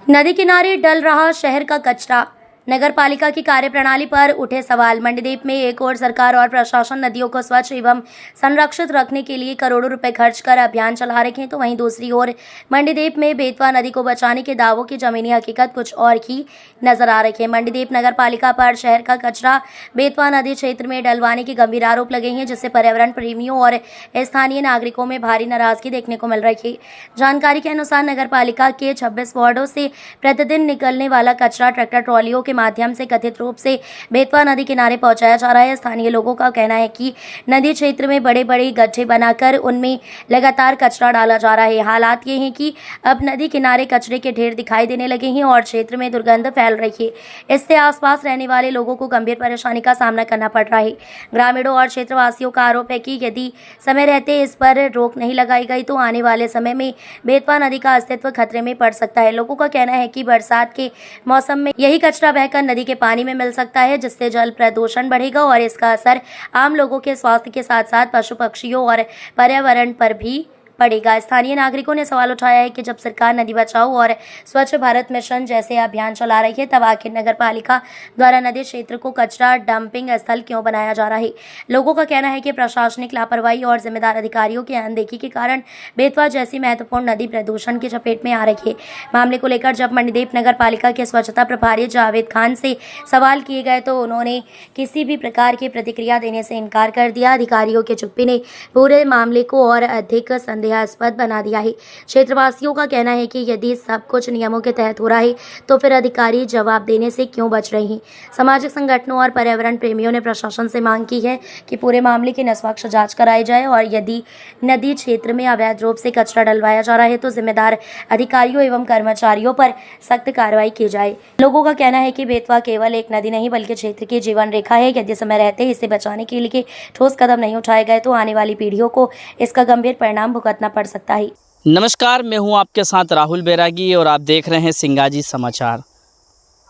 नदी किनारे डल रहा शहर का कचरा। नगर पालिका की कार्यप्रणाली पर उठे सवाल। मंडीदीप में एक ओर सरकार और प्रशासन नदियों को स्वच्छ एवं संरक्षित रखने के लिए करोड़ों रुपए खर्च कर अभियान चला रहे हैं, तो वहीं दूसरी ओर मंडीदीप में बेतवा नदी को बचाने के दावों की जमीनी हकीकत कुछ और ही नजर आ रही है। मंडीदीप नगर पालिका पर शहर का कचरा बेतवा नदी क्षेत्र में डलवाने के गंभीर आरोप लगे हैं, जिससे पर्यावरण प्रेमियों और स्थानीय नागरिकों में भारी नाराजगी देखने को मिल रही है। जानकारी के अनुसार नगर पालिका के 26 वार्डों से प्रतिदिन निकलने वाला कचरा ट्रैक्टर ट्रॉलियों के माध्यम से कथित रूप से बेतवा नदी किनारे पहुंचाया जा रहा है। स्थानीय लोगों का कहना है कि नदी क्षेत्र में बड़े बड़े गड्ढे बनाकर उनमें लगातार कचरा डाला जा रहा है। हालात ये हैं कि अब नदी किनारे कचरे के ढेर दिखाई देने लगे हैं और क्षेत्र में दुर्गंध फैल रही है। इससे आसपास रहने वाले लोगों को गंभीर परेशानी का सामना करना पड़ रहा है। ग्रामीणों और क्षेत्रवासियों का आरोप है कि यदि समय रहते इस पर रोक नहीं लगाई गई तो आने वाले समय में बेतवा नदी का अस्तित्व खतरे में पड़ सकता है। लोगों का कहना है कि बरसात के मौसम में यही कचरा बहकर नदी के पानी में मिल सकता है, जिससे जल प्रदूषण बढ़ेगा और इसका असर आम लोगों के स्वास्थ्य के साथ साथ पशु पक्षियों और पर्यावरण पर भी पड़ेगा। स्थानीय नागरिकों ने सवाल उठाया है कि जब सरकार नदी बचाओ और स्वच्छ भारत मिशन जैसे अभियान चला रही है, तब आखिर नगर पालिका द्वारा नदी क्षेत्र को कचरा डंपिंग स्थल क्यों बनाया जा रहा है। लोगों का कहना है कि प्रशासनिक लापरवाही और जिम्मेदार अधिकारियों की अनदेखी के कारण बेतवा जैसी महत्वपूर्ण नदी प्रदूषण की चपेट में आ रही है। मामले को लेकर जब मंडीदीप नगर पालिका के स्वच्छता प्रभारी जावेद खान से सवाल किए गए तो उन्होंने किसी भी प्रकार की प्रतिक्रिया देने से इनकार कर दिया। अधिकारियों की चुप्पी ने पूरे मामले को और अधिक संदेहास्पद बना दिया है। क्षेत्रवासियों का कहना है कि यदि सब कुछ नियमों के तहत हो रहा है तो फिर अधिकारी जवाब देने से क्यों बच रहे हैं। सामाजिक संगठनों और पर्यावरण प्रेमियों ने प्रशासन से मांग की है कि पूरे मामले की निष्पक्ष जांच कराई जाए और यदि नदी क्षेत्र में अवैध रूप से कचरा डलवाया जा रहा है तो जिम्मेदार अधिकारियों एवं कर्मचारियों पर सख्त कार्रवाई की जाए। लोगों का कहना है कि बेतवा केवल एक नदी नहीं बल्कि क्षेत्र की जीवन रेखा है। यदि समय रहते इसे बचाने के लिए ठोस कदम नहीं उठाए गए तो आने वाली पीढ़ियों को इसका गंभीर परिणाम भुगतना पड़ सकता है। नमस्कार, मैं हूं आपके साथ राहुल बैरागी और आप देख रहे हैं सिंगाजी समाचार।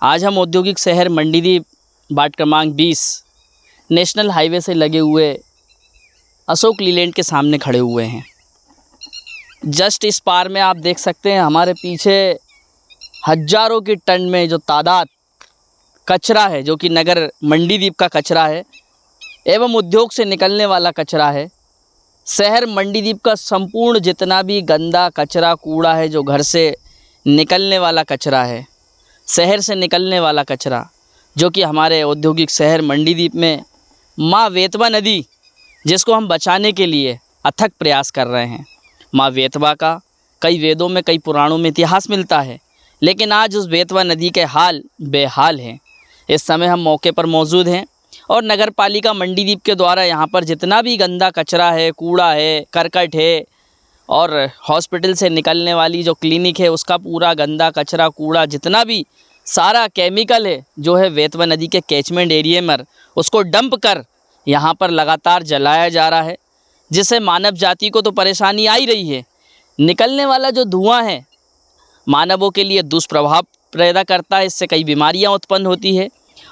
आज हम औद्योगिक शहर मंडीदीप वार्ड क्रमांक 20 नेशनल हाईवे से लगे हुए अशोक लीलैंड के सामने खड़े हुए हैं। जस्ट इस पार में आप देख सकते हैं हमारे पीछे हजारों की टन में जो तादाद कचरा है, जो कि नगर मंडीदीप का कचरा है एवं उद्योग से निकलने वाला कचरा है। शहर मंडीदीप का संपूर्ण जितना भी गंदा कचरा कूड़ा है, जो घर से निकलने वाला कचरा है, शहर से निकलने वाला कचरा, जो कि हमारे औद्योगिक शहर मंडीदीप में माँ बेतवा नदी, जिसको हम बचाने के लिए अथक प्रयास कर रहे हैं। माँ बेतवा का कई वेदों में, कई पुराणों में इतिहास मिलता है, लेकिन आज उस बेतवा नदी के हाल बेहाल हैं। इस समय हम मौके पर मौजूद हैं और नगर पालिका मंडीदीप के द्वारा यहाँ पर जितना भी गंदा कचरा है, कूड़ा है, करकट है और हॉस्पिटल से निकलने वाली जो क्लिनिक है उसका पूरा गंदा कचरा कूड़ा, जितना भी सारा केमिकल है जो है बेतवा नदी के कैचमेंट एरिया में, उसको डंप कर यहाँ पर लगातार जलाया जा रहा है, जिससे मानव जाति को तो परेशानी आ ही रही है। निकलने वाला जो धुआं है मानवों के लिए दुष्प्रभाव पैदा करता है, इससे कई बीमारियाँ उत्पन्न होती है।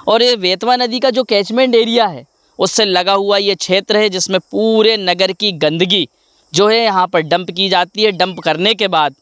और ये बेतवा नदी का जो कैचमेंट एरिया है उससे लगा हुआ ये क्षेत्र है, जिसमें पूरे नगर की गंदगी जो है यहाँ पर डंप की जाती है। डंप करने के बाद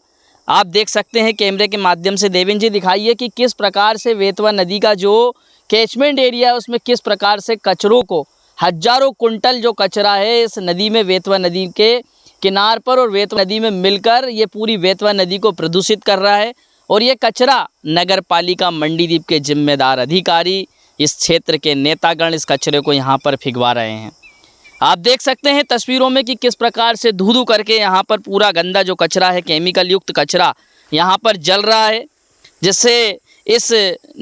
आप देख सकते हैं कैमरे के माध्यम से, देवेंद्र जी दिखाइए कि किस प्रकार से बेतवा नदी का जो कैचमेंट एरिया है उसमें किस प्रकार से कचरों को, हजारों कुंटल जो कचरा है इस नदी में, बेतवा नदी के किनार पर और बेतवा नदी में मिलकर ये पूरी बेतवा नदी को प्रदूषित कर रहा है। और ये कचरा नगर पालिका मंडीदीप के जिम्मेदार अधिकारी, इस क्षेत्र के नेतागण इस कचरे को यहाँ पर फिगवा रहे हैं। आप देख सकते हैं तस्वीरों में कि किस प्रकार से धू-धू करके यहाँ पर पूरा गंदा जो कचरा है, केमिकल युक्त कचरा यहाँ पर जल रहा है, जिससे इस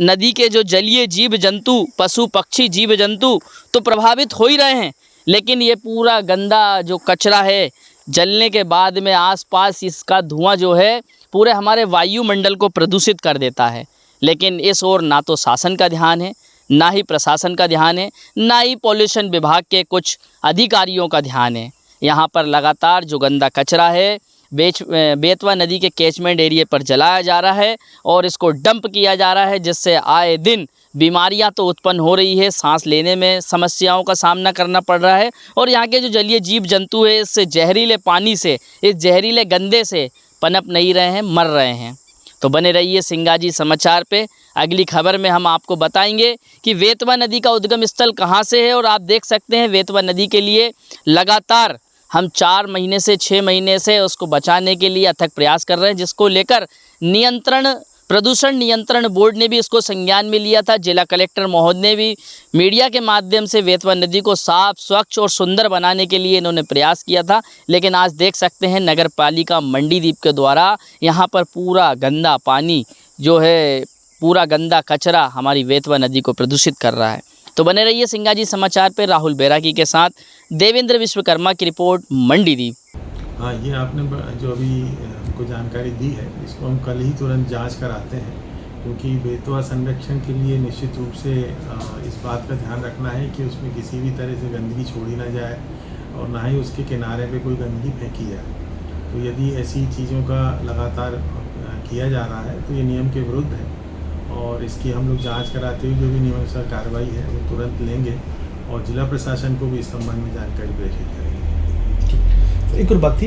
नदी के जो जलीय जीव जंतु, पशु पक्षी जीव जंतु तो प्रभावित हो ही रहे हैं, लेकिन ये पूरा गंदा जो कचरा है जलने के बाद में आसपास इसका धुआं जो है पूरे हमारे वायुमंडल को प्रदूषित कर देता है। लेकिन इस ओर ना तो शासन का ध्यान है, ना ही प्रशासन का ध्यान है, ना ही पॉल्यूशन विभाग के कुछ अधिकारियों का ध्यान है। यहाँ पर लगातार जो गंदा कचरा है बेतवा नदी के कैचमेंट एरिया पर जलाया जा रहा है और इसको डंप किया जा रहा है, जिससे आए दिन बीमारियां तो उत्पन्न हो रही है, सांस लेने में समस्याओं का सामना करना पड़ रहा है। और यहाँ के जो जलीय जीव जंतु है इस जहरीले पानी से, इस जहरीले गंदे से पनप नहीं रहे हैं, मर रहे हैं। तो बने रहिए सिंगाजी समाचार पे। अगली खबर में हम आपको बताएंगे कि वेतवा नदी का उद्गम स्थल कहाँ से है। और आप देख सकते हैं वेतवा नदी के लिए लगातार हम 4 महीने से 6 महीने से उसको बचाने के लिए अथक प्रयास कर रहे हैं, जिसको लेकर प्रदूषण नियंत्रण बोर्ड ने भी इसको संज्ञान में लिया था। जिला कलेक्टर महोदय ने भी मीडिया के माध्यम से वेतवा नदी को साफ, स्वच्छ और सुंदर बनाने के लिए इन्होंने प्रयास किया था। लेकिन आज देख सकते हैं नगर पालिका मंडीदीप के द्वारा यहाँ पर पूरा गंदा पानी जो है, पूरा गंदा कचरा हमारी वेतवा नदी को प्रदूषित कर रहा है। तो बने रहिए सिंगाजी समाचार पर। राहुल बैरागी के साथ देवेंद्र विश्वकर्मा की रिपोर्ट, मंडीदीप। हाँ, ये आपने जो अभी हमको जानकारी दी है, इसको हम कल ही तुरंत जांच कराते हैं, क्योंकि बेतवा संरक्षण के लिए निश्चित रूप से इस बात का ध्यान रखना है कि उसमें किसी भी तरह से गंदगी छोड़ी ना जाए और ना ही उसके किनारे पे कोई गंदगी फेंकी जाए। तो यदि ऐसी चीज़ों का लगातार किया जा रहा है तो ये नियम के विरुद्ध है और इसकी हम लोग जाँच कराते हुए जो भी नियमानुसार कार्रवाई है वो तुरंत लेंगे और जिला प्रशासन को भी इस संबंध में जानकारी प्रेषित करेंगे। एक और बात थी